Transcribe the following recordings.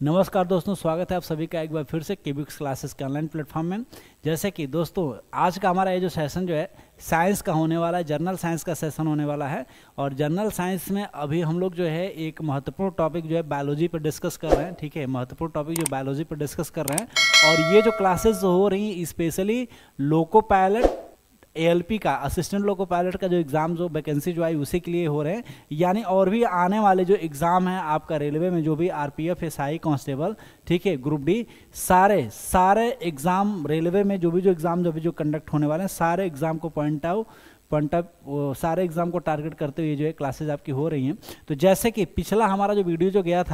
नमस्कार दोस्तों, स्वागत है आप सभी का एक बार फिर से केबीएक्स क्लासेस के ऑनलाइन प्लेटफॉर्म में। जैसे कि दोस्तों आज का हमारा ये जो सेशन जो है साइंस का होने वाला है, जनरल साइंस का सेशन होने वाला है। और जनरल साइंस में अभी हम लोग जो है एक महत्वपूर्ण टॉपिक जो है बायोलॉजी पर डिस्कस कर रहे हैं। ठीक है, महत्वपूर्ण टॉपिक जो बायोलॉजी पर डिस्कस कर रहे हैं। और ये जो क्लासेस हो रही हैं स्पेशली लोको पायलट एएलपी का, असिस्टेंट लोको पायलट का जो एग्ज़ाम जो वैकेंसी जो आई उसी के लिए हो रहे हैं। यानी और भी आने वाले जो एग्ज़ाम हैं आपका रेलवे में, जो भी आरपीएफ, एसआई, कांस्टेबल, ठीक है, ग्रुप डी, सारे एग्ज़ाम रेलवे में जो भी एग्ज़ाम जो कंडक्ट होने वाले हैं, सारे एग्ज़ाम को सारे एग्ज़ाम को टारगेट करते हुए जो है क्लासेज आपकी हो रही हैं। तो जैसे कि पिछला हमारा जो वीडियो जो गया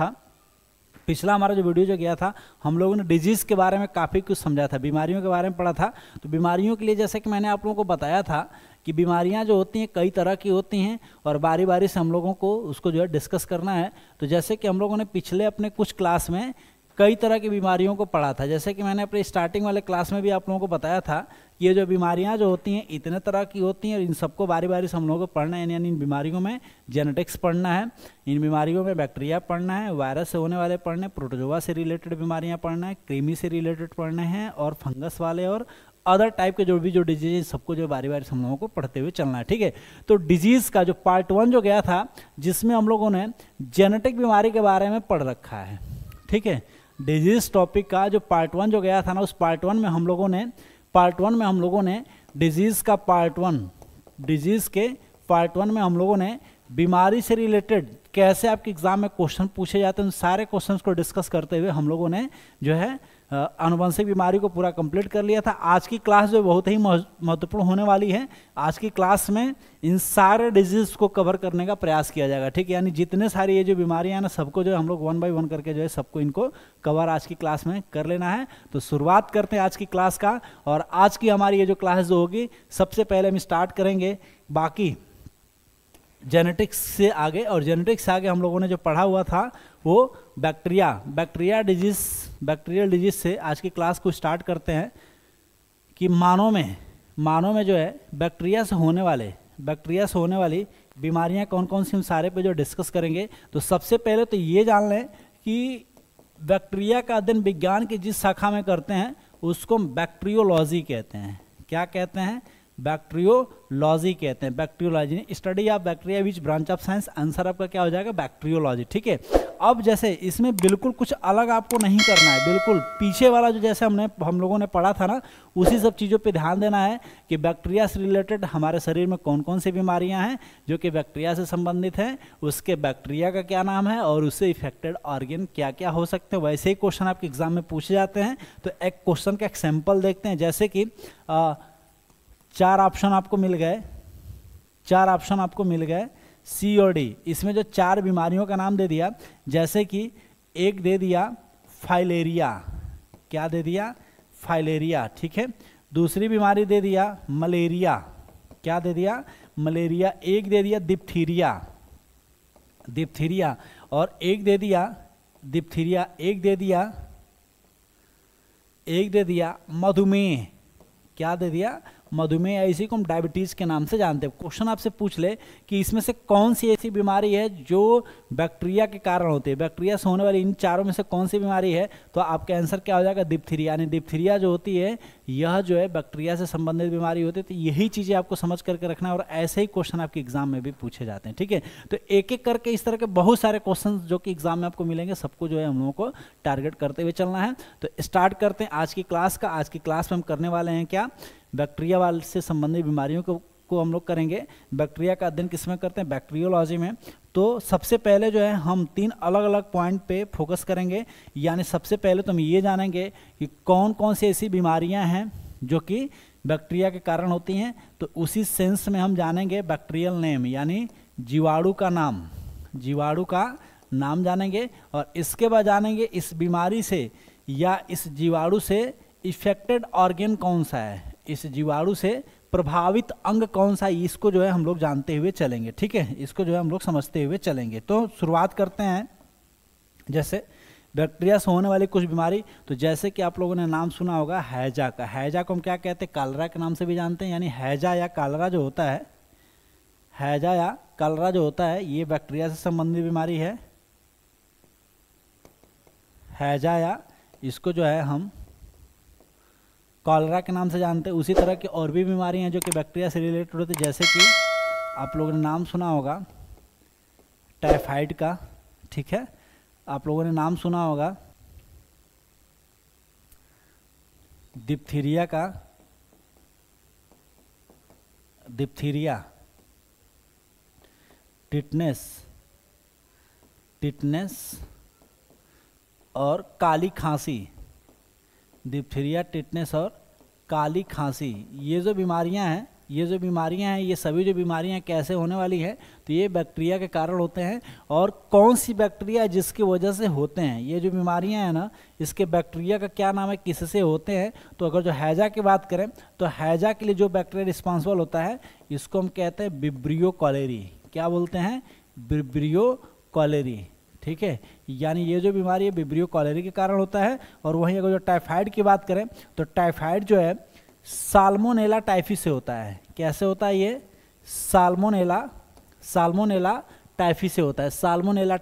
था हम लोगों ने डिजीज़ के बारे में काफ़ी कुछ समझा था, बीमारियों के बारे में पढ़ा था। तो बीमारियों के लिए जैसे कि मैंने आप लोगों को बताया था कि बीमारियां जो होती हैं कई तरह की होती हैं और बारी बारी से हम लोगों को उसको जो है डिस्कस करना है। तो जैसे कि हम लोगों ने पिछले अपने कुछ क्लास में कई तरह की बीमारियों को पढ़ा था। जैसे कि मैंने अपने स्टार्टिंग वाले क्लास में भी आप लोगों को बताया था कि ये जो बीमारियां जो होती हैं इतने तरह की होती हैं और इन सबको बारी बारी से हम लोगों को पढ़ना है। यानी इन बीमारियों में जेनेटिक्स पढ़ना है, इन बीमारियों में बैक्टीरिया पढ़ना है, वायरस से होने वाले पढ़ने, प्रोटोजोआ से रिलेटेड बीमारियां पढ़ना है, कृमि से रिलेटेड पढ़ने हैं और फंगस वाले और अदर टाइप के जो भी डिजीज सबको जो बारी बारी हम लोगों को पढ़ते हुए चलना है। ठीक है, तो डिजीज़ का जो पार्ट 1 जो गया था जिसमें हम लोगों ने जेनेटिक बीमारी के बारे में पढ़ रखा है। ठीक है, डिजीज टॉपिक का जो पार्ट 1 जो गया था ना, उस पार्ट 1 में हम लोगों ने डिजीज के पार्ट 1 में हम लोगों ने बीमारी से रिलेटेड कैसे आपके एग्जाम में क्वेश्चन पूछे जाते हैं उन सारे क्वेश्चंस को डिस्कस करते हुए हम लोगों ने जो है आनुवंशिक बीमारी को पूरा कंप्लीट कर लिया था। आज की क्लास जो बहुत ही महत्वपूर्ण होने वाली है, आज की क्लास में इन सारे डिजीज को कवर करने का प्रयास किया जाएगा। ठीक है, यानी जितने सारी ये जो बीमारियां हैं ना सबको जो है हम लोग 1 बाय 1 करके जो है सबको इनको कवर आज की क्लास में कर लेना है। तो शुरुआत करते हैं आज की क्लास का। और आज की हमारी ये जो क्लास जो होगी सबसे पहले हम स्टार्ट करेंगे बाकी जेनेटिक्स से आगे। और जेनेटिक्स से आगे हम लोगों ने जो पढ़ा हुआ था वो बैक्टीरियल डिजीज से आज की क्लास को स्टार्ट करते हैं कि मानव में जो है बैक्टीरिया से होने वाली बीमारियां कौन कौन सी, उन सारे पे जो डिस्कस करेंगे। तो सबसे पहले तो ये जान लें कि बैक्टीरिया का अध्ययन विज्ञान की जिस शाखा में करते हैं उसको बैक्टीरियोलॉजी कहते हैं। क्या कहते हैं? बैक्टीरियोलॉजी कहते हैं। Bacteriology, study of bacteria which branch of science. Answer आपका क्या हो जाएगा? बैक्टीरियोलॉजी। ठीक है, अब जैसे इसमें बिल्कुल कुछ अलग आपको नहीं करना है, बिल्कुल पीछे वाला जो जैसे हम लोगों ने पढ़ा था ना उसी सब चीज़ों पे ध्यान देना है कि बैक्टीरिया से रिलेटेड हमारे शरीर में कौन कौन सी बीमारियां हैं जो कि बैक्टीरिया से संबंधित हैं, उसके बैक्टीरिया का क्या नाम है और उससे इफेक्टेड ऑर्गन क्या क्या हो सकते हैं। वैसे ही क्वेश्चन आपके एग्जाम में पूछे जाते हैं। तो एक क्वेश्चन का एग्जाम्पल देखते हैं। जैसे कि 4 ऑप्शन आपको मिल गए सी और डी। इसमें जो 4 बीमारियों का नाम दे दिया, जैसे कि एक दे दिया फाइलेरिया। क्या दे दिया? फाइलेरिया। ठीक है, दूसरी बीमारी दे दिया मलेरिया। क्या दे दिया? मलेरिया। एक दे दिया डिप्थीरिया और एक दे दिया मधुमेह। क्या दे दिया? मधुमेह। इसी को हम डायबिटीज़ के नाम से जानते हैं। क्वेश्चन आपसे पूछ ले कि इसमें से कौन सी ऐसी बीमारी है जो बैक्टीरिया के कारण होती है, बैक्टीरिया से होने वाली इन चारों में से कौन सी बीमारी है, तो आपका आंसर क्या हो जाएगा? डिप्थीरिया। यानी डिप्थीरिया जो होती है यह जो है बैक्टीरिया से संबंधित बीमारी होती है। तो यही चीज़ें आपको समझ करके रखना है और ऐसे ही क्वेश्चन आपके एग्जाम में भी पूछे जाते हैं। ठीक है, तो एक एक करके इस तरह के बहुत सारे क्वेश्चन जो कि एग्जाम में आपको मिलेंगे सबको जो है हम लोगों को टारगेट करते हुए चलना है। तो स्टार्ट करते हैं आज की क्लास का। आज की क्लास में हम करने वाले हैं क्या? बैक्टीरिया वाले से संबंधित बीमारियों को हम लोग करेंगे। बैक्टीरिया का अध्ययन किसमें करते हैं? बैक्टीरियोलॉजी में। तो सबसे पहले जो है हम 3 अलग अलग पॉइंट पे फोकस करेंगे। यानी सबसे पहले तो हम ये जानेंगे कि कौन कौन सी ऐसी बीमारियां हैं जो कि बैक्टीरिया के कारण होती हैं। तो उसी सेंस में हम जानेंगे बैक्टीरियल नेम, यानी जीवाणु का नाम जानेंगे। और इसके बाद जानेंगे इस बीमारी से या इस जीवाणु से इफेक्टेड ऑर्गन कौन सा है, इस जीवाणु से प्रभावित अंग कौन सा है, इसको जो है हम लोग जानते हुए चलेंगे। ठीक है, इसको जो है हम लोग समझते हुए चलेंगे। तो शुरुआत करते हैं जैसे बैक्टीरिया से होने वाली कुछ बीमारी। तो जैसे कि आप लोगों ने नाम सुना होगा हैजा का। हैजा को हम क्या कहते हैं? कालरा के नाम से भी जानते हैं। यानी हैजा या कालरा जो होता है ये बैक्टीरिया से संबंधित बीमारी है। हैजा या इसको जो है हम कॉलरा के नाम से जानते हैं। उसी तरह की और भी बीमारियां हैं जो कि बैक्टीरिया से रिलेटेड होती है, जैसे कि आप लोगों ने नाम सुना होगा टाइफाइड का, ठीक है, आप लोगों ने नाम सुना होगा डिप्थीरिया का, डिप्थीरिया, टिटनेस और काली खांसी, डिप्थीरिया, टिटनेस और काली खांसी। ये जो बीमारियां हैं ये सभी जो बीमारियां कैसे होने वाली है, तो ये बैक्टीरिया के कारण होते हैं। और कौन सी बैक्टीरिया जिसकी वजह से होते हैं ये जो बीमारियां हैं ना, इसके बैक्टीरिया का क्या नाम है, किससे होते हैं। तो अगर जो हैजा की बात करें तो हैजा के लिए जो बैक्टीरिया रिस्पॉन्सिबल होता है इसको हम कहते हैं विब्रियो कॉलेरी। क्या बोलते हैं, विब्रियो कॉलेरी, ठीक है। यानी ये जो बीमारी है विब्रियो कॉलेरी के कारण होता है। और वहीं अगर जो टाइफाइड की बात करें तो टाइफाइड जो है साल्मोनेला टाइफी से होता है। कैसे होता है ये, साल्मोनेला टाइफी से होता है। साल्मोनेला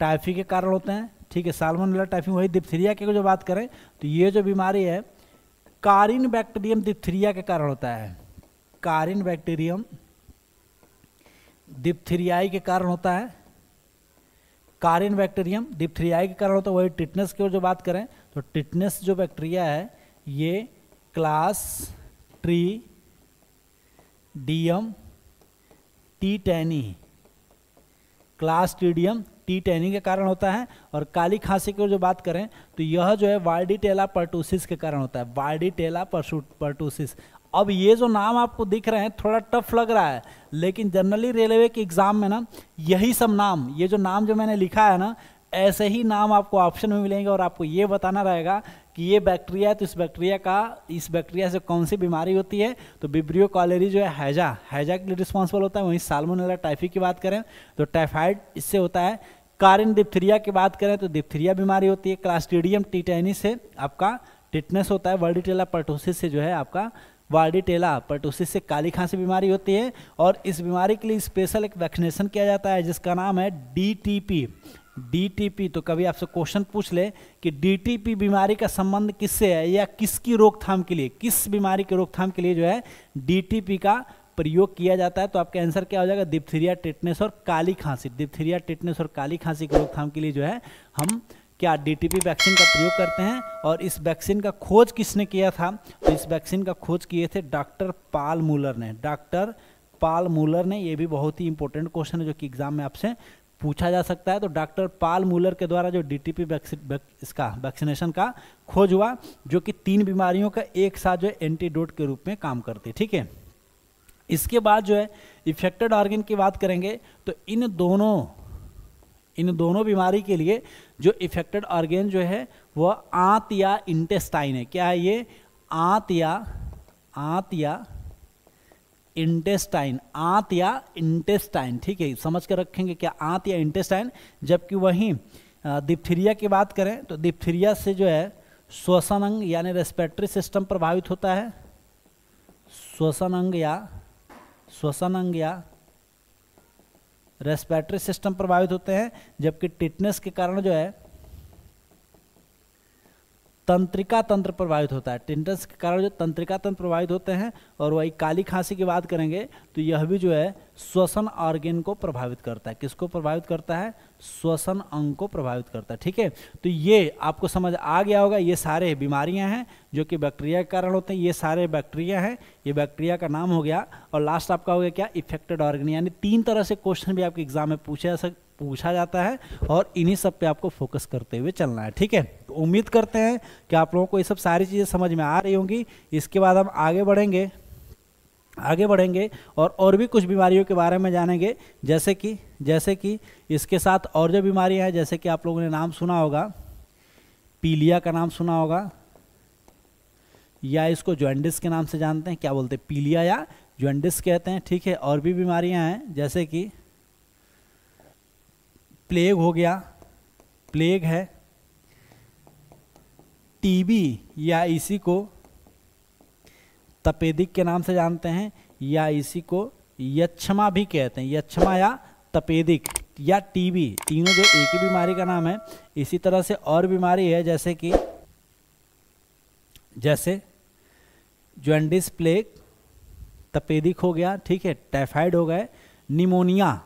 टाइफी के कारण होते हैं, ठीक है। Salmonella typhi. वही डिप्थीरिया की जो बात करें तो ये जो बीमारी है कारिन बैक्टीरियम डिप्थीरिया के कारण होता है। कारिन बैक्टीरियम डिप्थीरियाई के कारण होता है। कारिन बैक्टीरियम डिप्थीरियाई के कारण होता है। वही टिटनेस की जो बात करें तो टिटनेस जो बैक्टीरिया है ये क्लास्ट्रीडियम टी टैनी के कारण होता है। और काली खांसी की जो बात करें तो यह जो है वार्डिटेला पर्टुसिस के कारण होता है। वार्डिटेला पर्टुसिस। अब ये जो नाम आपको दिख रहे हैं थोड़ा टफ लग रहा है, लेकिन जनरली रेलवे के एग्जाम में ना यही सब नाम, ये जो नाम जो मैंने लिखा है ना, ऐसे ही नाम आपको ऑप्शन में मिलेंगे। और आपको ये बताना रहेगा कि ये बैक्टीरिया है तो इस बैक्टीरिया से कौन सी बीमारी होती है। तो विब्रियो कॉलेरी जो है हैजा के लिए रिस्पॉन्सिबल होता है। वहीं साल्मोनेला टाइफी की बात करें तो टाइफाइड इससे होता है। कारिन डिप्थीरिया की बात करें तो डिप्थीरिया बीमारी होती है। क्लास्ट्रीडियम टी-टैनी से आपका टिटनेस होता है। वर्डिटेला पर्टुसिस से जो है आपका वार्डिटेला पर्टुसिस से काली खांसी बीमारी होती है। और इस बीमारी के लिए स्पेशल एक वैक्सीनेशन किया जाता है जिसका नाम है डीटीपी। तो कभी आपसे क्वेश्चन पूछ ले कि डीटीपी बीमारी का संबंध किससे है या किसकी रोकथाम के लिए, किस बीमारी की रोकथाम के लिए जो है डीटीपी का प्रयोग किया जाता है। तो आपका आंसर क्या हो जाएगा, डिप्थीरिया, टिटनेस और काली खांसी। डिप्थीरिया, टिटनेस और काली खांसी की रोकथाम के लिए जो है हम क्या डीटीपी वैक्सीन का प्रयोग करते हैं। और इस वैक्सीन का खोज किसने किया था, तो इस वैक्सीन का खोज किए थे डॉक्टर पाल मूलर ने। ये भी बहुत ही इंपॉर्टेंट क्वेश्चन है जो कि एग्जाम में आपसे पूछा जा सकता है। तो डॉक्टर पाल मूलर के द्वारा जो डीटीपी वैक्सीनेशन का खोज हुआ, जो कि 3 बीमारियों का एक साथ जो है एंटीडोट के रूप में काम करती है, ठीक है। इसके बाद जो है इफेक्टेड ऑर्गन की बात करेंगे तो इन दोनों बीमारी के लिए जो इफेक्टेड ऑर्गन जो है वह आंत या इंटेस्टाइन है। क्या है ये, आंत या इंटेस्टाइन, ठीक है, समझ कर रखेंगे क्या आंत या इंटेस्टाइन। जबकि वहीं डिप्थीरिया की बात करें तो डिप्थीरिया से जो है श्वसन अंग यानी रेस्पिरेटरी सिस्टम प्रभावित होता है। श्वसन अंग या रेस्पिरेटरी सिस्टम प्रभावित होते हैं। जबकि टिटनेस के कारण जो है तंत्रिका तंत्र प्रभावित होता है। टिटनेस के कारण जो तंत्रिका तंत्र प्रभावित होते हैं। और वही काली खांसी की बात करेंगे तो यह भी जो है श्वसन ऑर्गन को प्रभावित करता है। किसको प्रभावित करता है, श्वसन अंग को प्रभावित करता है, ठीक है। तो ये आपको समझ आ गया होगा, ये सारे बीमारियां हैं जो कि बैक्टीरिया के कारण होते हैं। ये सारे बैक्टीरिया हैं, ये बैक्टीरिया का नाम हो गया। और लास्ट आपका हो गया क्या, इफेक्टेड ऑर्गन। यानी 3 तरह से क्वेश्चन भी आपके एग्जाम में पूछा जाता है और इन्हीं सब पे आपको फोकस करते हुए चलना है, ठीक है। तो उम्मीद करते हैं कि आप लोगों को ये सब सारी चीज़ें समझ में आ रही होंगी। इसके बाद हम आगे बढ़ेंगे और भी कुछ बीमारियों के बारे में जानेंगे, जैसे कि इसके साथ और जो बीमारियां हैं, जैसे कि आप लोगों ने नाम सुना होगा, पीलिया का नाम सुना होगा, या इसको जॉन्डिस के नाम से जानते हैं। क्या बोलते हैं, पीलिया या जॉन्डिस कहते हैं, ठीक है। और भी बीमारियां हैं जैसे कि प्लेग हो गया, प्लेग है, टीबी या इसी को तपेदिक के नाम से जानते हैं, या इसी को यक्षमा भी कहते हैं। यक्षमा या तपेदिक, या टीबी, तीनों जो एक ही बीमारी का नाम है। इसी तरह से और बीमारी है जैसे जॉन्डिस, प्लेग, तपेदिक हो गया, ठीक है, टाइफाइड हो गए, निमोनिया,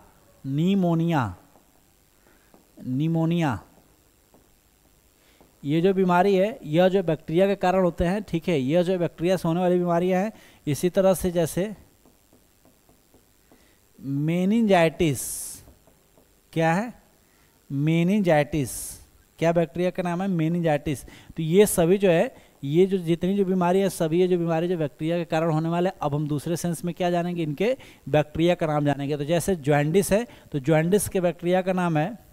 ये जो बीमारी है यह जो बैक्टीरिया के कारण होते हैं, ठीक है, यह जो बैक्टीरिया से होने वाली बीमारियां हैं। इसी तरह से जैसे मेनिंजाइटिस, क्या है, मेनिंजाइटिस, क्या बैक्टीरिया का नाम है, मेनिंजाइटिस। तो ये सभी जो है, ये जो जितनी जो बीमारी है, सभी ये जो बीमारी जो बैक्टीरिया के कारण होने वाले। अब हम दूसरे सेंस में क्या जानेंगे, इनके बैक्टीरिया का नाम जानेंगे। तो जैसे जॉन्डिस है, तो जॉन्डिस के बैक्टीरिया का नाम है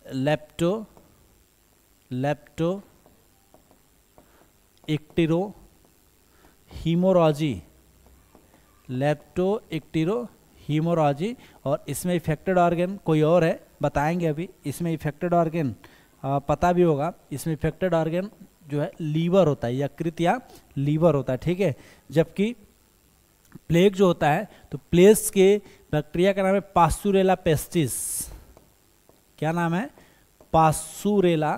लेप्टोइक्टेरोहीमोरॉजी, और इसमें इफेक्टेड ऑर्गन कोई और है, बताएंगे अभी। इसमें इफेक्टेड ऑर्गन पता भी होगा, इसमें इफेक्टेड ऑर्गन जो है लीवर होता है, यकृत या लीवर होता है, ठीक है। जबकि प्लेग जो होता है, तो प्लेग के बैक्टीरिया का नाम है पास्चुरेला पेस्टिस। क्या नाम है, पास्चुरेला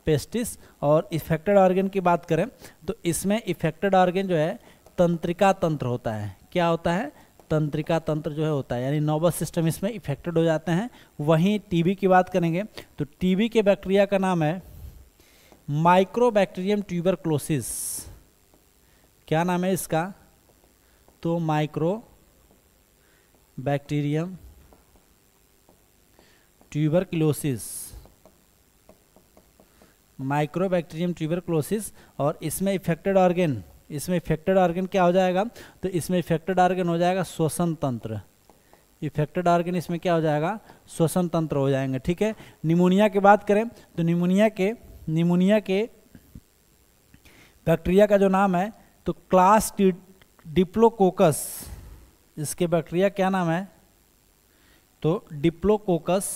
पेस्टिस। और इफेक्टेड ऑर्गन की बात करें तो इसमें इफेक्टेड ऑर्गन जो है तंत्रिका तंत्र होता है। क्या होता है, तंत्रिका तंत्र जो है होता है, यानी नर्वस सिस्टम इसमें इफेक्टेड हो जाते हैं। वहीं टीबी की बात करेंगे तो टीबी के बैक्टीरिया का नाम है माइक्रोबैक्टीरियम ट्यूबरक्लोसिस। क्या नाम है इसका, तो माइक्रोबैक्टीरियम ट्यूबरक्लोसिस। और इसमें इफेक्टेड ऑर्गन क्या हो जाएगा, तो इसमें इफेक्टेड ऑर्गन हो जाएगा श्वसन तंत्र। इफेक्टेड ऑर्गन इसमें क्या हो जाएगा, श्वसन तंत्र हो जाएंगे, ठीक है। निमोनिया की बात करें तो निमोनिया के बैक्टीरिया का जो नाम है तो क्लास डिप्लोकोकस, इसके बैक्टीरिया क्या नाम है, तो डिप्लोकोकस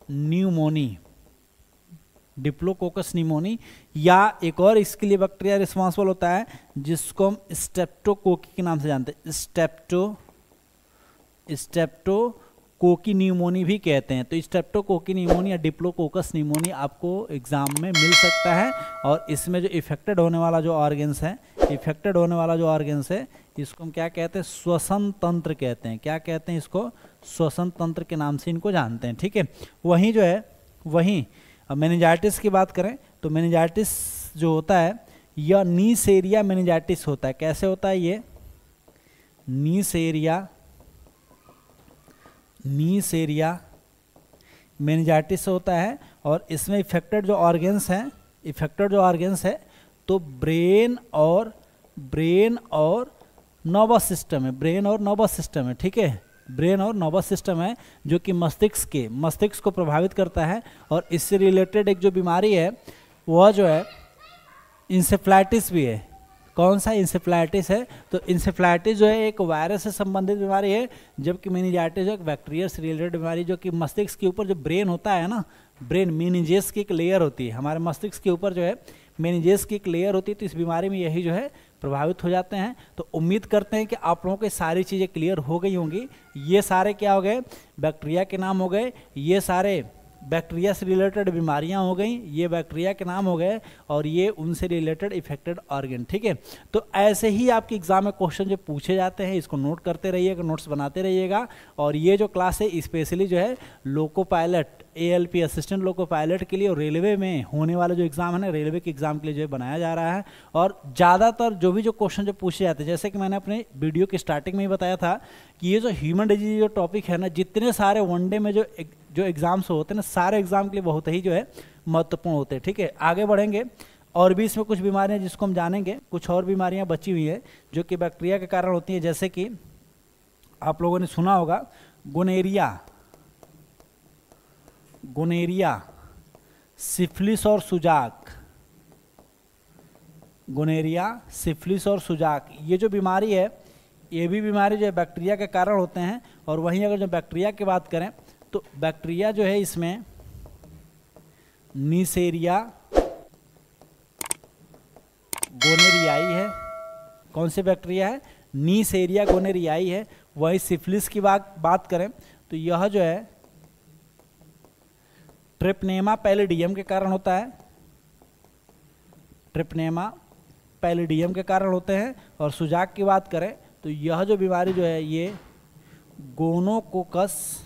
न्यूमोनी, या एक और इसके लिए बैक्टीरिया रिस्पॉन्सिबल होता है जिसको हम स्टेप्टोकोकी के नाम से जानते हैं। स्टेप्टोकोकी न्यूमोनी भी कहते हैं। तो स्टेप्टोकोकी न्यूमोनी या डिप्लोकोकस न्यूमोनी आपको एग्जाम में मिल सकता है। और इसमें जो इफेक्टेड होने वाला जो ऑर्गन्स है, इसको हम क्या कहते हैं, श्वसन तंत्र कहते हैं। क्या कहते हैं इसको, श्वसन तंत्र के नाम से इनको जानते हैं, ठीक है। वहीं मेनिंजाइटिस की बात करें तो मेनिंजाइटिस जो होता है यह नीसेरिया मेनिंजाइटिस होता है। कैसे होता है ये, नीसेरिया मेनिंजाइटिस होता है। और इसमें इफेक्टेड जो ऑर्गन्स हैं तो ब्रेन और नर्वस सिस्टम है, ठीक है। ब्रेन और नर्वस सिस्टम है जो कि मस्तिष्क को प्रभावित करता है। और इससे रिलेटेड एक जो बीमारी है वह जो है इंसेफ्लाइटिस भी है। कौन सा, इंसेफ्लाइटिस है। तो इंसेफ्लाइटिस जो है एक वायरस से संबंधित बीमारी है, जबकि मेनिंजाइटिस एक बैक्टीरिया से रिलेटेड बीमारी, जो कि मस्तिष्क के ऊपर जो ब्रेन होता है ना, ब्रेन मेनिंजेस की एक लेयर होती है, हमारे मस्तिष्क के ऊपर जो है मेनिंजेस की एक लेयर होती है। तो इस बीमारी में यही जो है प्रभावित हो जाते हैं। तो उम्मीद करते हैं कि आप लोगों को सारी चीज़ें क्लियर हो गई होंगी। ये सारे क्या हो गए, बैक्टीरिया के नाम हो गए, ये सारे बैक्टीरिया से रिलेटेड बीमारियां हो गई, ये बैक्टीरिया के नाम हो गए, और ये उनसे रिलेटेड इफेक्टेड ऑर्गन, ठीक है। तो ऐसे ही आपके एग्जाम में क्वेश्चन जो पूछे जाते हैं इसको नोट करते रहिएगा, नोट्स बनाते रहिएगा। और ये जो क्लास है स्पेशली जो है loco pilot, ALP assistant loco pilot के लिए और रेलवे में होने वाले जो एग्जाम है ना, रेलवे के एग्जाम के लिए जो है बनाया जा रहा है। और ज़्यादातर जो भी जो क्वेश्चन जो पूछे जाते हैं, जैसे कि मैंने अपने वीडियो की स्टार्टिंग में ही बताया था कि ये जो ह्यूमन डिजीज जो टॉपिक है ना, जितने सारे वनडे में जो एग्जाम्स होते हैं ना, सारे एग्जाम के लिए बहुत ही जो है महत्वपूर्ण होते हैं, ठीक है। आगे बढ़ेंगे और भी इसमें कुछ बीमारियां जिसको हम जानेंगे, कुछ और बीमारियां बची हुई है जो कि बैक्टीरिया के कारण होती है। जैसे कि आप लोगों ने सुना होगा गोनेरिया, सिफिलिस और सुजाक, ये जो बीमारी है, ये भी बीमारी जो है बैक्टीरिया के कारण होते हैं। और वहीं अगर जो बैक्टीरिया की बात करें तो बैक्टीरिया जो है इसमें नीसेरिया गोनेरियाई है। कौन से बैक्टीरिया है? नीसेरिया गोनेरियाई है। वही सिफिलिस की बात करें तो यह जो है ट्रिप्नेमा पैलिडियम के कारण होता है, ट्रिप्नेमा पैलिडियम के कारण होते हैं। और सुजाक की बात करें तो यह जो बीमारी जो है ये गोनोकोकस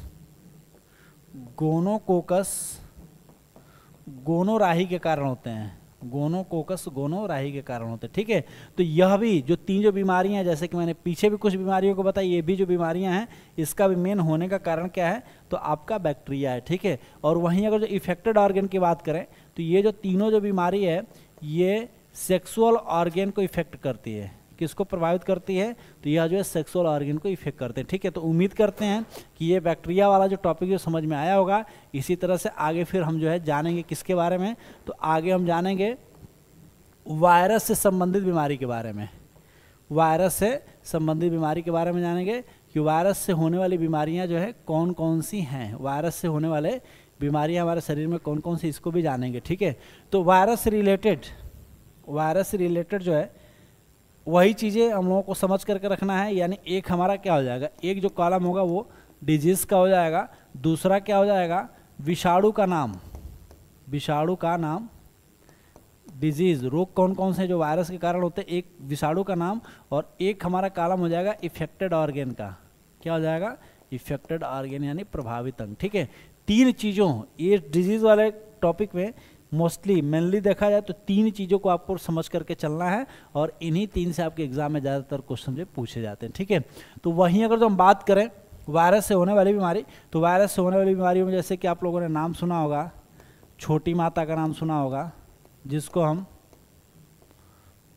गोनोराही के कारण होते हैं, गोनोकोकस गोनोराही के कारण होते हैं। ठीक है, तो यह भी जो तीन जो बीमारियां हैं, जैसे कि मैंने पीछे भी कुछ बीमारियों को बताया, ये भी जो बीमारियां हैं इसका भी मेन होने का कारण क्या है? तो आपका बैक्टीरिया है। ठीक है, और वहीं अगर जो इफेक्टेड ऑर्गन की बात करें तो ये जो तीनों जो बीमारी है ये सेक्सुअल ऑर्गन को इफेक्ट करती है। किसको प्रभावित करती है? तो यह जो है सेक्सुअल ऑर्गन को इफेक्ट करते हैं। ठीक है, तो उम्मीद करते हैं कि ये बैक्टीरिया वाला जो टॉपिक जो समझ में आया होगा। इसी तरह से आगे फिर हम जो है जानेंगे किसके बारे में? तो आगे हम जानेंगे वायरस से संबंधित बीमारी के बारे में। वायरस से संबंधित बीमारी के बारे में जानेंगे कि वायरस से होने वाली बीमारियां जो है कौन कौन सी हैं, वायरस से होने वाले बीमारियां हमारे शरीर में कौन कौन सी, इसको भी जानेंगे। ठीक है, तो वायरस से रिलेटेड जो है वही चीज़ें हम लोगों को समझ करके रखना है। यानी एक हमारा क्या हो जाएगा, एक जो कॉलम होगा वो डिजीज़ का हो जाएगा, दूसरा क्या हो जाएगा विषाणु का नाम, डिजीज़ रोग कौन कौन से जो वायरस के कारण होते हैं, एक विषाणु का नाम, और एक हमारा कॉलम हो जाएगा इफेक्टेड ऑर्गन का। क्या हो जाएगा? इफेक्टेड ऑर्गन यानी प्रभावित अंग। ठीक है, तीन चीज़ों, ये डिजीज़ वाले टॉपिक में मेनली देखा जाए तो तीन चीज़ों को आपको समझ करके चलना है, और इन्हीं तीन से आपके एग्जाम में ज़्यादातर क्वेश्चन जो पूछे जाते हैं। ठीक है, तो वहीं अगर जो हम बात करें वायरस से होने वाली बीमारी, तो वायरस से होने वाली बीमारियों में जैसे कि आप लोगों ने नाम सुना होगा, छोटी माता का नाम सुना होगा जिसको हम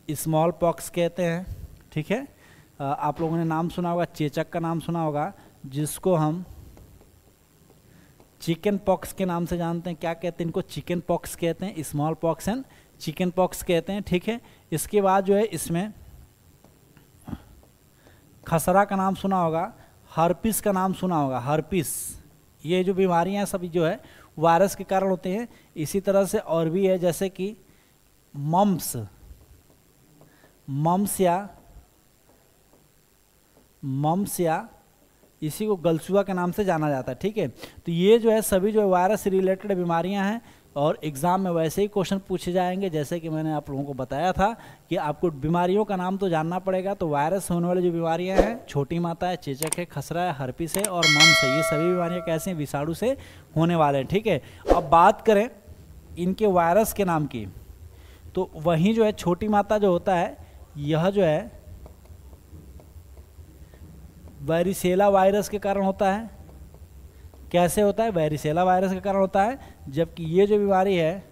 स्मॉल पॉक्स कहते हैं। ठीक है, आप लोगों ने नाम सुना होगा, चेचक का नाम सुना होगा जिसको हम चिकन पॉक्स के नाम से जानते हैं। क्या कहते हैं इनको? चिकन पॉक्स कहते हैं, small pox and chicken pox कहते हैं। ठीक है, इसके बाद जो है इसमें खसरा का नाम सुना होगा, हर्पिस का नाम सुना होगा, हर्पिस। ये जो बीमारियां सभी जो है वायरस के कारण होते हैं। इसी तरह से और भी है जैसे कि मम्स या इसी को गलसुआ के नाम से जाना जाता है। ठीक है, तो ये जो है सभी जो है वायरस से रिलेटेड बीमारियां हैं, और एग्जाम में वैसे ही क्वेश्चन पूछे जाएंगे जैसे कि मैंने आप लोगों को बताया था कि आपको बीमारियों का नाम तो जानना पड़ेगा। तो वायरस से होने वाली जो बीमारियां हैं, छोटी माता है, चेचक है, खसरा है, हर्पिस है और मम्स है, ये सभी बीमारियां कैसे हैं? विषाणु से होने वाले हैं। ठीक है, अब बात करें इनके वायरस के नाम की, तो वहीं जो है छोटी माता जो होता है यह जो है वैरिसेला वायरस के कारण होता है। कैसे होता है? वैरिसेला वायरस के कारण होता है। जबकि ये जो बीमारी है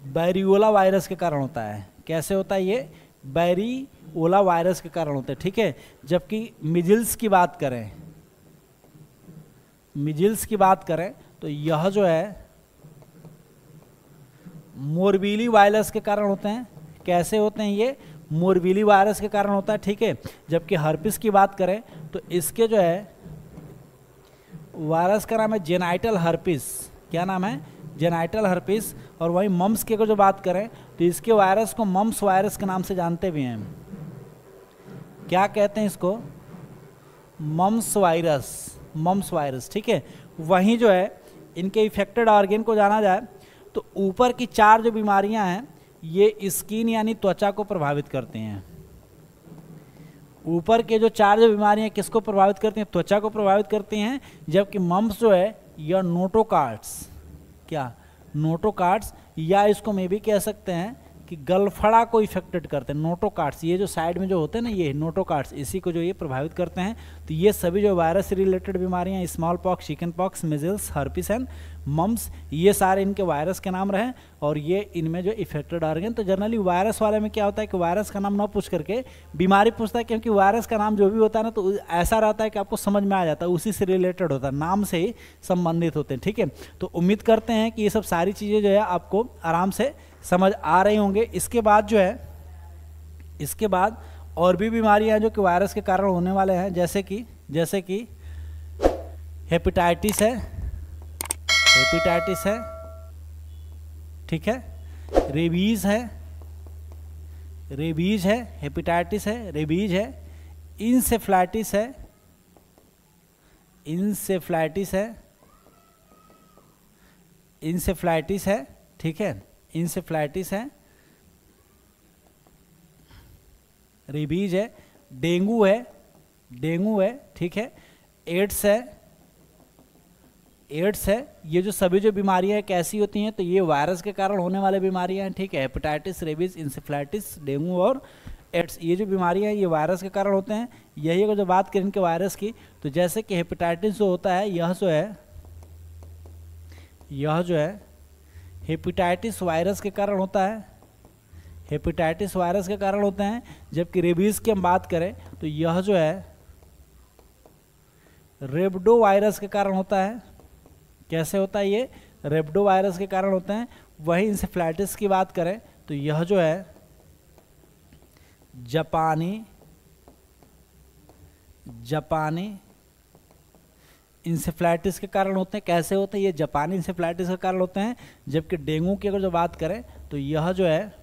बैरियोला वायरस के कारण होता है। कैसे होता है? ये बैरियोला वायरस के कारण होता है। ठीक है, जबकि मिजिल्स की बात करें तो यह जो है मोरबीली वायरस के कारण होते हैं। कैसे होते हैं? ये मोरबीली वायरस के कारण होता है। ठीक है, जबकि हर्पिस की बात करें तो इसके जो है वायरस का नाम है जेनाइटल हर्पिस। क्या नाम है? Genital herpes. और वहीं मम्स की अगर जो बात करें तो इसके वायरस को मम्स वायरस के नाम से जानते भी हैं। क्या कहते हैं इसको? Mumps virus. ठीक है, वहीं जो है इनके इफेक्टेड ऑर्गन को जाना जाए तो ऊपर की चार जो बीमारियां हैं ये स्किन यानी त्वचा को प्रभावित करते हैं। ऊपर के जो चार जो बीमारियां किसको प्रभावित करती हैं? त्वचा को प्रभावित करती हैं। जबकि मम्स जो है यह नोटोकार्ड्स या इसको में भी कह सकते हैं कि गलफड़ा को इफेक्टेड करते हैं। नोटोकार्ड्स, ये जो साइड में जो होते हैं ना, ये नोटोकार्ड्स, इसी को जो ये प्रभावित करते हैं। तो ये सभी जो वायरस से रिलेटेड बीमारियां, smallpox, chickenpox, measles, herpes and mumps, ये सारे इनके वायरस के नाम रहे। और ये इनमें जो इफेक्टेड ऑर्गन, तो जनरली वायरस वाले में क्या होता है कि वायरस का नाम ना पूछ करके बीमारी पूछता है, क्योंकि वायरस का नाम जो भी होता है ना तो ऐसा रहता है कि आपको समझ में आ जाता है, उसी से रिलेटेड होता है, नाम से ही संबंधित होते हैं। ठीक है, तो उम्मीद करते हैं कि ये सब सारी चीज़ें जो है आपको आराम से समझ आ रही होंगे। इसके बाद जो है और भी बीमारियां जो कि वायरस के कारण होने वाले हैं, जैसे कि हेपेटाइटिस है, हेपेटाइटिस है, ठीक है, रेबीज है, रेबीज है, हेपेटाइटिस है, रेबीज है, इंसेफ्लाइटिस है, इंसेफ्लाइटिस है, इंसेफ्लाइटिस है, ठीक है, इंसेफ्लाइटिस है, रेबीज है, डेंगू है, डेंगू है, ठीक है, एड्स है, एड्स है। ये जो सभी जो बीमारियां कैसी होती हैं, तो ये वायरस के कारण होने वाले बीमारियां हैं, ठीक है, हेपेटाइटिस, रेबीज, इंसेफ्लाइटिस, डेंगू और एड्स, ये जो बीमारियां हैं ये वायरस के कारण होते हैं। यही अगर जो बात करें इनके वायरस की, तो जैसे कि हेपेटाइटिस जो होता है, यह जो है हेपेटाइटिस वायरस के कारण होता है, हेपेटाइटिस वायरस के कारण होते हैं। जबकि रेबीज की हम बात करें तो यह जो है रेबडो वायरस के कारण होता है। कैसे होता है ये? रेबडो वायरस के कारण होते हैं। वही इंसेफ्लाइटिस की बात करें तो यह जो है जापानी इंसेफ्लाइटिस के कारण होते हैं। कैसे होते हैं? ये जापानी इंसेफ्लाइटिस के कारण होते हैं। जबकि डेंगू की अगर जो बात करें तो यह जो है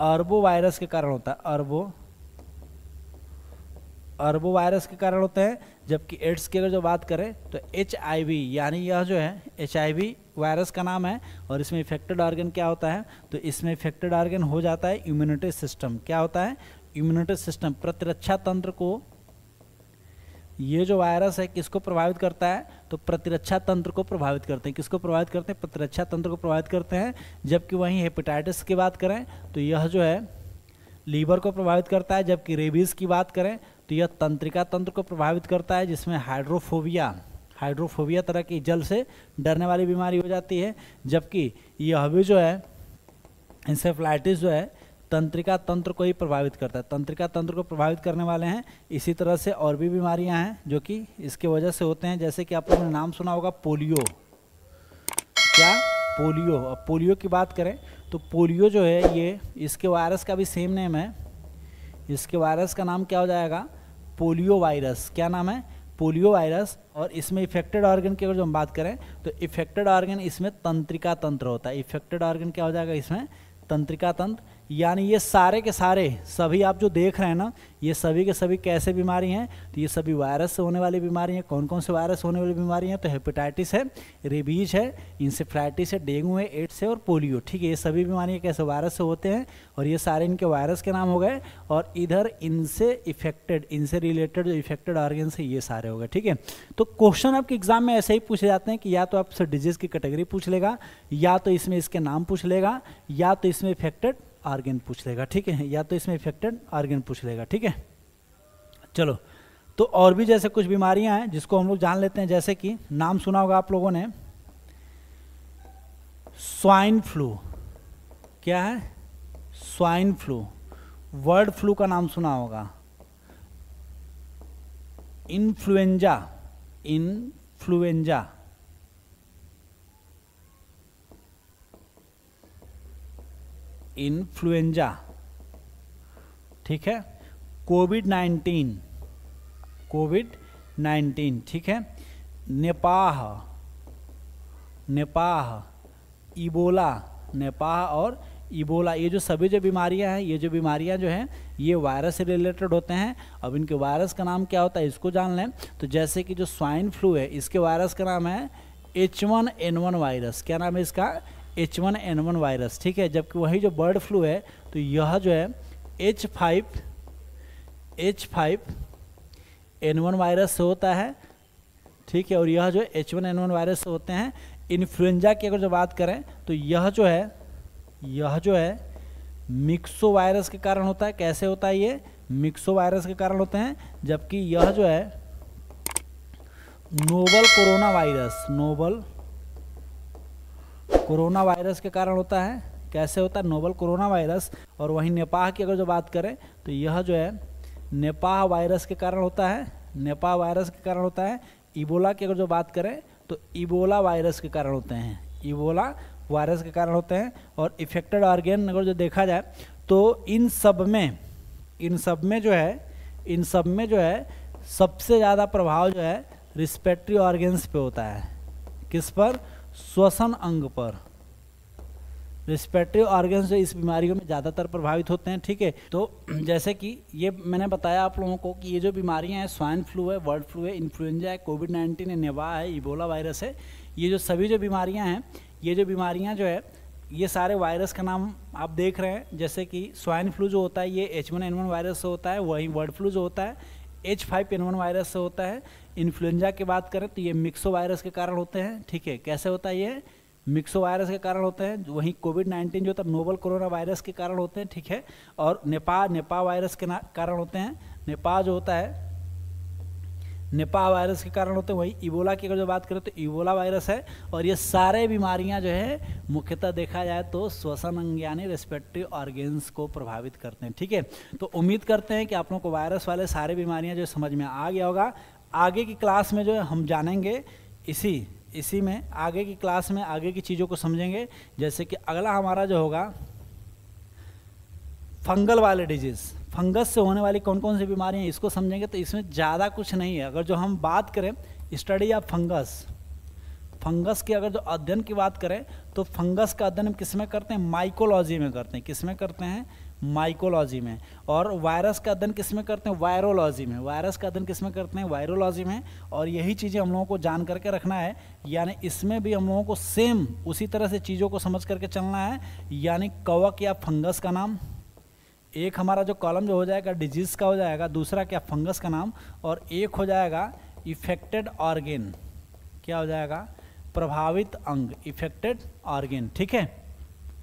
अरबो वायरस के कारण होता है, अरबो वायरस के कारण होते हैं। जबकि एड्स की अगर जो बात करें तो HIV, यानी यह जो है HIV वायरस का नाम है। और इसमें इफेक्टेड ऑर्गन क्या होता है? तो इसमें इफेक्टेड ऑर्गन हो जाता है इम्यूनिटी सिस्टम। क्या होता है? इम्यूनिटी सिस्टम, प्रतिरक्षा तंत्र को। ये जो वायरस है किसको प्रभावित करता है? तो प्रतिरक्षा तंत्र को प्रभावित करते हैं। किसको प्रभावित करते हैं? प्रतिरक्षा तंत्र को प्रभावित करते हैं। जबकि वहीं हेपेटाइटिस की बात करें तो यह जो है लीवर को प्रभावित करता है। जबकि रेबीज की बात करें तो यह तंत्रिका तंत्र को प्रभावित करता है, जिसमें हाइड्रोफोबिया तरह की जल से डरने वाली बीमारी हो जाती है। जबकि यह भी जो है इंसेफ्लाइटिस जो है तंत्रिका तंत्र को ही प्रभावित करता है, तंत्रिका तंत्र को प्रभावित करने वाले हैं। इसी तरह से और भी बीमारियां हैं जो कि इसके वजह से होते हैं, जैसे कि आप लोगों ने नाम सुना होगा पोलियो। क्या? पोलियो। अब पोलियो की बात करें तो पोलियो जो है ये इसके वायरस का भी सेम नेम है। इसके वायरस का नाम क्या हो जाएगा? Polio virus. क्या नाम है? Polio virus. और इसमें इफेक्टेड ऑर्गन की अगर जो हम बात करें तो इफेक्टेड ऑर्गन इसमें तंत्रिका तंत्र होता है। इफेक्टेड ऑर्गन क्या हो जाएगा इसमें? तंत्रिका तंत्र। यानी ये सारे के सारे सभी आप जो देख रहे हैं ना, ये सभी के सभी कैसे बीमारी हैं? तो ये सभी वायरस से होने वाली बीमारी हैं। कौन कौन से वायरस होने वाली बीमारी हैं? तो हेपेटाइटिस है, रेबीज है, इंसेफ्लाइटिस है, डेंगू है, एड्स है और पोलियो। ठीक है, ये सभी बीमारियां कैसे वायरस से होते हैं और ये सारे इनके वायरस के नाम हो गए। और इधर इनसे इफेक्टेड, इनसे रिलेटेड जो इफेक्टेड ऑर्गन है ये सारे हो गए। ठीक है, तो क्वेश्चन आपके एग्जाम में ऐसे ही पूछे जाते हैं कि या तो आपसे डिजीज की कैटेगरी पूछ लेगा, या तो इसमें इसके नाम पूछ लेगा, या तो इसमें इफेक्टेड ऑर्गन पूछ लेगा। ठीक है, या तो इसमें इफेक्टेड ऑर्गन पूछ लेगा। ठीक है, चलो, तो और भी जैसे कुछ बीमारियां हैं जिसको हम लोग जान लेते हैं। जैसे कि नाम सुना होगा आप लोगों ने, स्वाइन फ्लू। क्या है? Swine flu. बर्ड फ्लू का नाम सुना होगा, इन्फ्लुएंजा, इन्फ्लुएंजा, इन्फ्लुएंजा। ठीक है, कोविड-19, कोविड-19। ठीक है, नेपाह, नेपाह, इबोला, नेपाह और इबोला। ये जो सभी जो बीमारियां हैं, ये जो बीमारियां जो हैं ये वायरस से रिलेटेड होते हैं। अब इनके वायरस का नाम क्या होता है इसको जान लें। तो जैसे कि जो स्वाइन फ्लू है इसके वायरस का नाम है H1N1 वायरस। क्या नाम है इसका? H1N1 virus. ठीक है, जबकि वही जो बर्ड फ्लू है तो यह जो है H5N1 वायरस से होता है। ठीक है, और यह जो H1N1 वायरस से होते हैं। इन्फ्लुएंजा की अगर जो बात करें तो यह जो है मिक्सो वायरस के कारण होता है। कैसे होता है ये? मिक्सो वायरस के कारण होते हैं। जबकि यह जो है novel corona virus, novel corona virus के कारण होता है। कैसे होता है? Novel corona virus. और वहीं नेपाह की अगर जो बात करें तो यह जो है नेपाह वायरस के कारण होता है, नेपाह वायरस के कारण होता है। इबोला की अगर जो बात करें तो इबोला वायरस के कारण होते हैं, इबोला वायरस के कारण होते हैं। और इफेक्टेड ऑर्गन अगर जो देखा जाए तो इन सब में जो है सबसे ज़्यादा प्रभाव जो है रिस्पिरेटरी ऑर्गन्स पे होता है। किस पर? श्वसन अंग पर। रिस्पिरेटरी ऑर्गन्स जो इस बीमारियों में ज़्यादातर प्रभावित होते हैं। ठीक है, तो जैसे कि ये मैंने बताया आप लोगों को कि ये जो बीमारियां हैं, स्वाइन फ्लू है, बर्ड फ्लू है, इन्फ्लुएंजा है, कोविड-19 है, निपा है, इबोला वायरस है, ये जो सभी जो बीमारियां हैं, ये जो बीमारियां जो है, ये सारे वायरस का नाम आप देख रहे हैं। जैसे कि स्वाइन फ्लू जो होता है ये H1N1 वायरस से होता है, वहीं बर्ड फ्लू जो होता है H5N1 वायरस से होता है। इन्फ्लुएंजा की बात करें तो ये मिक्सो वायरस के कारण होते हैं। ठीक है, कैसे होता है? ये मिक्सो वायरस के कारण होते हैं। वहीं कोविड-19 जो होता है नोवल कोरोना वायरस के कारण होते हैं। ठीक है, और निपा वायरस के कारण होते हैं। निपा जो होता है निपा वायरस के कारण होते हैं। वहीं इबोला की अगर जो बात करें तो इबोला वायरस है। और ये सारे बीमारियां जो है मुख्यतः देखा जाए तो श्वसन अंग यानी रेस्पिरेटरी ऑर्गन्स को प्रभावित करते हैं। ठीक है, तो उम्मीद करते हैं कि आप लोगों को वायरस वाले सारे बीमारियां जो समझ में आ गया होगा। आगे की क्लास में जो है हम जानेंगे इसी में आगे की क्लास में आगे की चीज़ों को समझेंगे। जैसे कि अगला हमारा जो होगा फंगल वाले डिजीज़, फंगस से होने वाली कौन कौन सी बीमारियां हैं इसको समझेंगे। तो इसमें ज़्यादा कुछ नहीं है। अगर जो हम बात करें स्टडी ऑफ फंगस की अगर जो अध्ययन की बात करें तो फंगस का अध्ययन हम किस में करते हैं? माइकोलॉजी में करते हैं। किस में करते हैं? माइकोलॉजी में। और वायरस का अध्ययन किस में करते हैं? वायरोलॉजी में। वायरस का अध्ययन किस में करते हैं? वायरोलॉजी में। और यही चीज़ें हम लोगों को जान करके रखना है, यानी इसमें भी हम लोगों को सेम उसी तरह से चीज़ों को समझ करके चलना है। यानी कवक या फंगस का नाम, एक हमारा जो कॉलम जो हो जाएगा डिजीज़ का हो जाएगा, दूसरा क्या? फंगस का नाम, और एक हो जाएगा इफेक्टेड ऑर्गेन। क्या हो जाएगा? प्रभावित अंग, इफेक्टेड ऑर्गेन। ठीक है,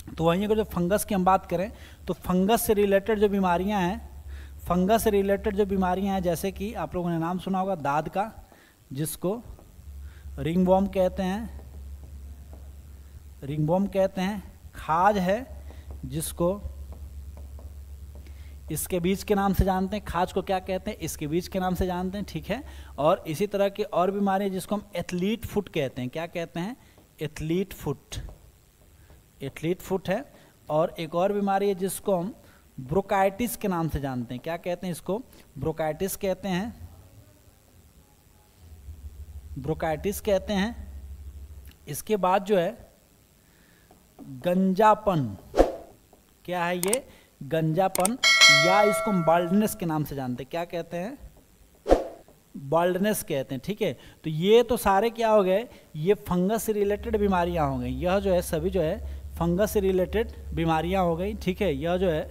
तो वहीं अगर जो फंगस की हम बात करें तो फंगस से रिलेटेड जो बीमारियां हैं, जैसे कि आप लोगों ने नाम सुना होगा दाद का, जिसको रिंगवॉर्म कहते हैं। खाज है, जिसको इसके बीज के नाम से जानते हैं। खाज को क्या कहते हैं? इसके बीज के नाम से जानते हैं। ठीक है, और इसी तरह की और बीमारी जिसको हम एथलीट फुट कहते हैं। क्या कहते हैं? एथलीट फुट है। और एक और बीमारी है जिसको हम ब्रोंकाइटिस के नाम से जानते हैं। क्या कहते हैं? इसको ब्रोंकाइटिस कहते हैं। इसके बाद जो है गंजापन। क्या है ये? गंजापन, या इसको हम बाल्डनेस के नाम से जानते हैं। क्या कहते हैं? बाल्डनेस कहते हैं। ठीक है, तो ये तो सारे क्या हो गए? ये फंगस से रिलेटेड बीमारियां हो गई। यह जो है सभी जो है फंगस से रिलेटेड बीमारियां हो गई। ठीक है, यह जो है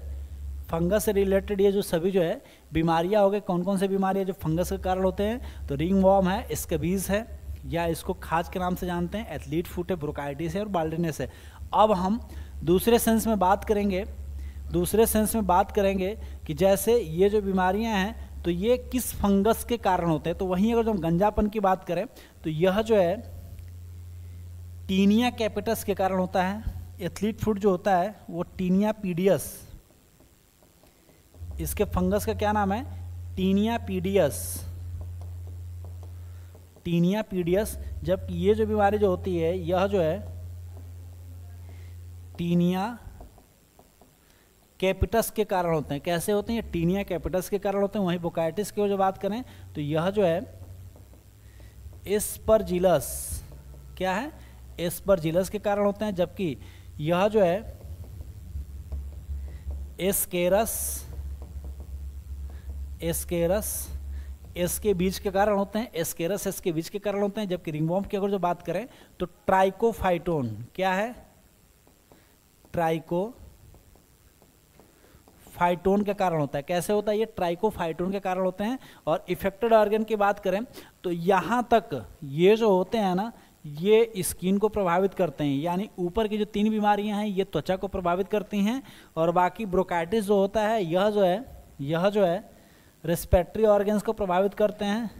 फंगस से रिलेटेड ये जो सभी जो है बीमारियां हो गई। कौन कौन से बीमारियां जो फंगस के कारण होते हैं? तो रिंगवॉर्म है, स्कैबीज है, या इसको खाज के नाम से जानते हैं, एथलीट फुट है, ब्रोंकाइटिस है और बाल्डनेस है। अब हम दूसरे सेंस में बात करेंगे कि जैसे ये जो बीमारियां हैं तो ये किस फंगस के कारण होते हैं। तो वहीं अगर जो हम गंजापन की बात करें तो यह जो है टीनिया कैपिटस के कारण होता है। एथलीट फुट जो होता है वो टीनिया पीडियस, इसके फंगस का क्या नाम है? टीनिया पीडियस। जबकि ये जो बीमारी जो होती है यह जो है टीनिया कैपिटस के कारण होते हैं। कैसे होते हैं? ये टीनिया कैपिटस के कारण होते हैं। वहीं ब्रोंकाइटिस की जो बात करें तो यह जो है एस्परजिलस, क्या है? एस्परजिलस के कारण होते हैं। जबकि यह जो है एस्केरस इसके बीज के कारण होते हैं। एस्केरस इसके बीज के कारण होते हैं। जबकि रिंगवॉर्म की अगर जो बात करें तो ट्राइकोफाइटोन, क्या है? ट्राइकोफाइटोन के कारण होता है। कैसे होता है? ये ट्राइकोफाइटोन के कारण होते हैं। और इफेक्टेड ऑर्गन की बात करें तो यहाँ तक ये जो होते हैं ना, ये स्किन को प्रभावित करते हैं। यानी ऊपर की जो 3 बीमारियां हैं ये त्वचा को प्रभावित करती हैं। और बाकी ब्रोंकाइटिस जो होता है यह जो है रेस्पिरेटरी ऑर्गन्स को प्रभावित करते हैं।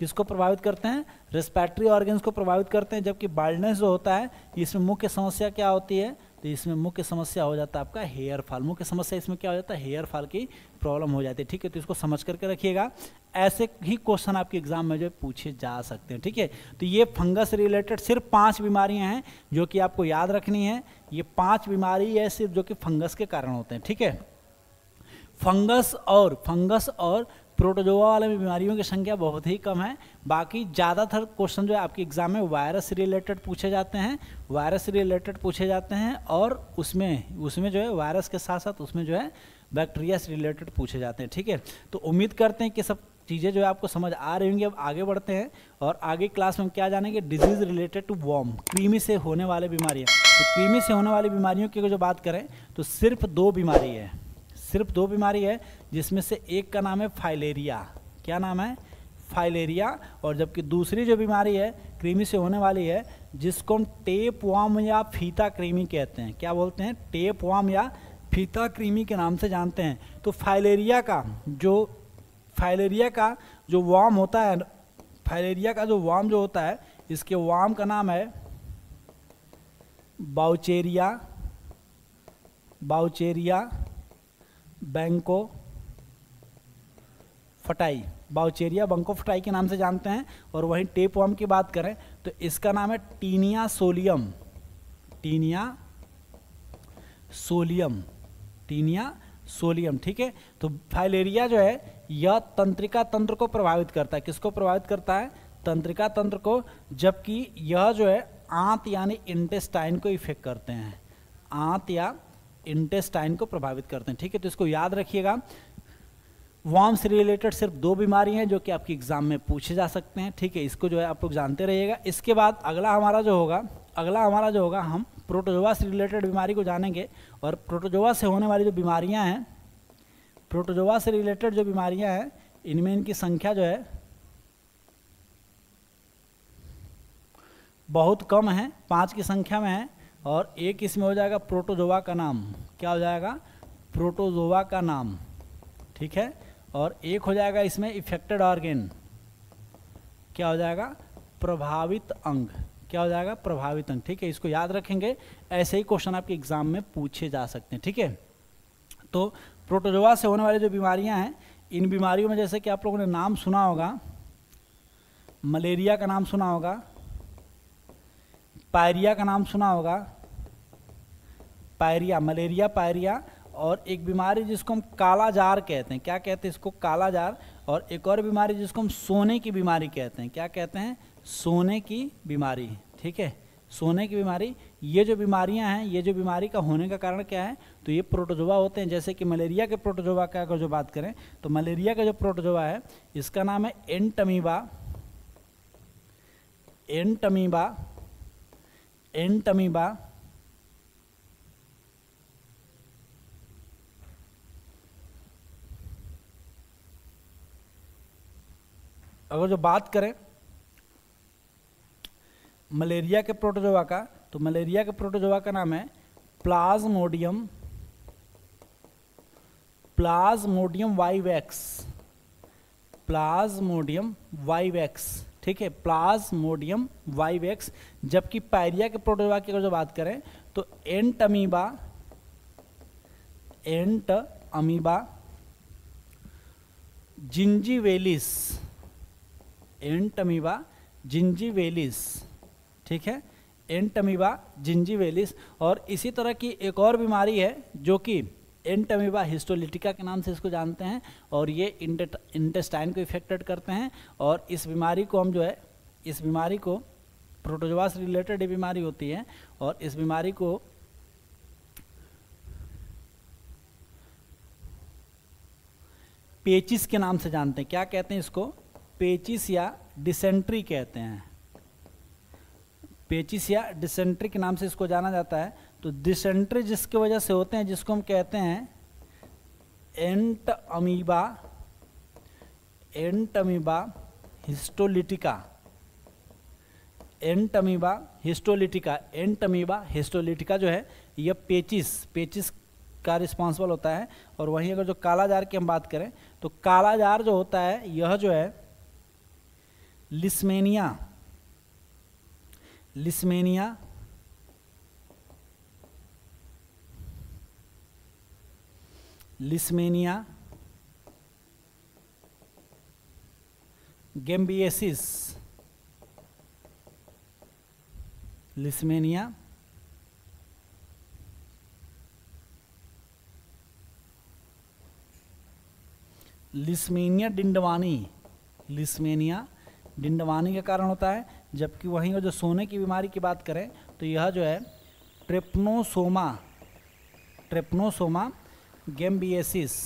किसको प्रभावित करते हैं? रेस्पिरेटरी ऑर्गन्स को प्रभावित करते हैं। जबकि बाल्डनेस जो होता है इसमें मुख्य समस्या क्या होती है? तो इसमें मुख्य समस्या हो जाता है आपका हेयर फॉल। मुख्य समस्या इसमें क्या हो जाता है? हेयर फॉल की प्रॉब्लम हो जाती है। ठीक है, तो इसको समझ करके रखिएगा। ऐसे ही क्वेश्चन आपके एग्जाम में जो पूछे जा सकते हैं। ठीक है, तो ये फंगस रिलेटेड सिर्फ 5 बीमारियां हैं जो कि आपको याद रखनी है। ये 5 बीमारी है सिर्फ जो कि फंगस के कारण होते हैं। ठीक है, फंगस और प्रोटोजोआ वाले बीमारियों की संख्या बहुत ही कम है। बाकी ज़्यादातर क्वेश्चन जो है आपके एग्जाम में वायरस से रिलेटेड पूछे जाते हैं, वायरस से रिलेटेड पूछे जाते हैं, और उसमें जो है वायरस के साथ साथ उसमें जो है बैक्टीरिया से रिलेटेड पूछे जाते हैं। ठीक है, तो उम्मीद करते हैं कि सब चीज़ें जो है आपको समझ आ रही होंगी। अब आगे बढ़ते हैं और आगे क्लास में हम क्या जानेंगे, डिजीज़ रिलेटेड टू वॉर्म, कृमि से होने वाले बीमारियाँ। तो कृमि से होने वाली बीमारियों की जो बात करें तो सिर्फ 2 बीमारी है, सिर्फ 2 बीमारी है, जिसमें से एक का नाम है फाइलेरिया। क्या नाम है? फाइलेरिया। और जबकि दूसरी जो बीमारी है कृमि से होने वाली है, जिसको हम टेपवर्म या फीता कृमि कहते हैं। क्या बोलते हैं? टेपवर्म या फीता कृमि के नाम से जानते हैं। तो फाइलेरिया का जो वर्म होता है, फाइलेरिया का जो वर्म जो होता है, इसके वर्म का नाम है बाउचेरिया बैंकोफटाई, बाउचेरिया बैंकोफटाई के नाम से जानते हैं। और वहीं टेपवर्म की बात करें तो इसका नाम है टीनिया सोलियम। ठीक है, तो फाइलेरिया जो है यह तंत्रिका तंत्र को प्रभावित करता है। किसको प्रभावित करता है? तंत्रिका तंत्र को। जबकि यह जो है आंत यानी इंटेस्टाइन को इफेक्ट करते हैं, आंत या इंटेस्टाइन को प्रभावित करते हैं। ठीक है, तो इसको याद रखिएगा। वर्म से रिलेटेड सिर्फ 2 बीमारी हैं जो कि आपके एग्जाम में पूछे जा सकते हैं। ठीक है, इसको जो है आप लोग जानते रहिएगा। इसके बाद अगला हमारा जो होगा हम प्रोटोजोआ से रिलेटेड बीमारी को जानेंगे। और प्रोटोजोआ से होने वाली जो बीमारियां हैं, प्रोटोजोआ से रिलेटेड जो बीमारियां हैं, इनमें इनकी संख्या जो है बहुत कम है, 5 की संख्या में है। और एक इसमें हो जाएगा प्रोटोजोआ का नाम। क्या हो जाएगा? प्रोटोजोआ का नाम। ठीक है, और एक हो जाएगा इसमें इफेक्टेड ऑर्गेन। क्या हो जाएगा? प्रभावित अंग। क्या हो जाएगा? प्रभावित अंग। ठीक है, इसको याद रखेंगे, ऐसे ही क्वेश्चन आपके एग्जाम में पूछे जा सकते हैं। ठीक है, तो प्रोटोजोआ से होने वाली जो बीमारियां हैं, इन बीमारियों में जैसे कि आप लोगों ने नाम सुना होगा, मलेरिया का नाम सुना होगा, पायरिया का नाम सुना होगा, मलेरिया पायरिया, और एक बीमारी जिसको हम काला जार कहते हैं। क्या कहते हैं इसको? काला जार। और एक और बीमारी जिसको हम सोने की बीमारी कहते हैं। क्या कहते हैं? सोने की बीमारी। ठीक है, सोने की बीमारी। ये जो बीमारियां हैं, ये जो बीमारी का होने का कारण क्या है? तो ये प्रोटोजोआ होते हैं। जैसे कि मलेरिया के प्रोटोजोआ का अगर जो बात करें तो मलेरिया का जो प्रोटोजोआ है इसका नाम है एंटमीबा। अगर जो बात करें मलेरिया के प्रोटोजोआ का, तो मलेरिया के प्रोटोजोआ का नाम है प्लाज्मोडियम वाइवेक्स। ठीक है, प्लाज्मोडियम वाइवेक्स। जबकि पायरिया के प्रोटोजोआ की अगर जो बात करें तो एंटमीबा जिंजीवेलिस। ठीक है, एंटमीबा जिंजीवेलिस। और इसी तरह की एक और बीमारी है जो कि एंटमीबा हिस्टोलिटिका के नाम से इसको जानते हैं, और ये इंटेस्टाइन को इफेक्टेड करते हैं। और इस बीमारी को हम जो है, इस बीमारी को प्रोटोजोआ से रिलेटेड बीमारी होती है, और इस बीमारी को पेचिस के नाम से जानते हैं। क्या कहते हैं इसको? पेचिस या डिसेंट्री कहते हैं। पेचिस या डिसेंट्री के नाम से इसको जाना जाता है। तो डिसेंट्री जिसकी वजह से होते हैं, जिसको हम कहते हैं एंटमीबा हिस्टोलिटिका जो है यह पेचिस का रिस्पॉन्सिबल होता है। और वहीं अगर जो काला जार की हम बात करें तो काला जार जो होता है यह जो है लिस्मेनिया गैम्बिएसिस, लिस्मेनिया लिस्मेनिया डिंडवानी, लिस्मेनिया डिंडवानी के कारण होता है। जबकि वहीं जो सोने की बीमारी की बात करें तो यह जो है ट्रिप्नोसोमा, ट्रिप्नोसोमा गैम्बिएसिस,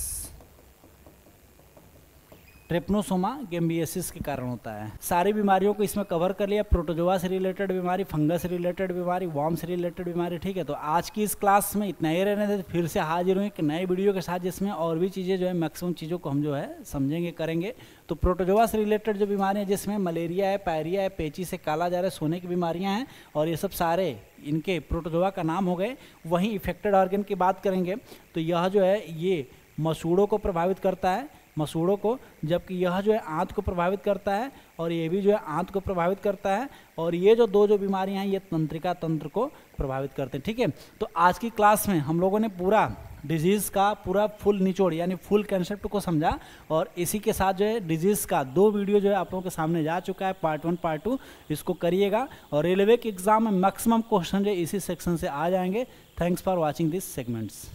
ट्रिप्नोसोमा गैम्बिएसिस के कारण होता है। सारी बीमारियों को इसमें कवर कर लिया, प्रोटोजोआ से रिलेटेड बीमारी, फंगस से रिलेटेड बीमारी, वर्म से रिलेटेड बीमारी, ठीक है। तो आज की इस क्लास में इतना ही रहने देते, फिर से हाजिर हुए एक नए वीडियो के साथ जिसमें और भी चीज़ें जो है मैक्सिमम चीज़ों को हम जो है समझेंगे करेंगे। तो प्रोटोजोआ से रिलेटेड जो बीमारियाँ जिसमें मलेरिया है, पायरिया है, पेची से काला जार है, सोने की बीमारियाँ हैं और ये सब सारे इनके प्रोटोजोआ का नाम हो गए। वहीं इफेक्टेड ऑर्गन की बात करेंगे तो यह जो है ये मसूड़ों को प्रभावित करता है, मसूड़ों को, जबकि यह जो है आंत को प्रभावित करता है और ये भी जो है आंत को प्रभावित करता है। और ये जो दो जो बीमारियां हैं ये तंत्रिका तंत्र को प्रभावित करते हैं, ठीक है। तो आज की क्लास में हम लोगों ने पूरा डिजीज़ का पूरा फुल निचोड़ यानी फुल कंसेप्ट को समझा और इसी के साथ जो है डिजीज़ का 2 वीडियो जो है आप लोगों के सामने जा चुका है, पार्ट 1 पार्ट 2, इसको करिएगा और रेलवे के एग्जाम में मैक्सिमम क्वेश्चन जो इसी सेक्शन से आ जाएंगे। Thanks for watching this segments.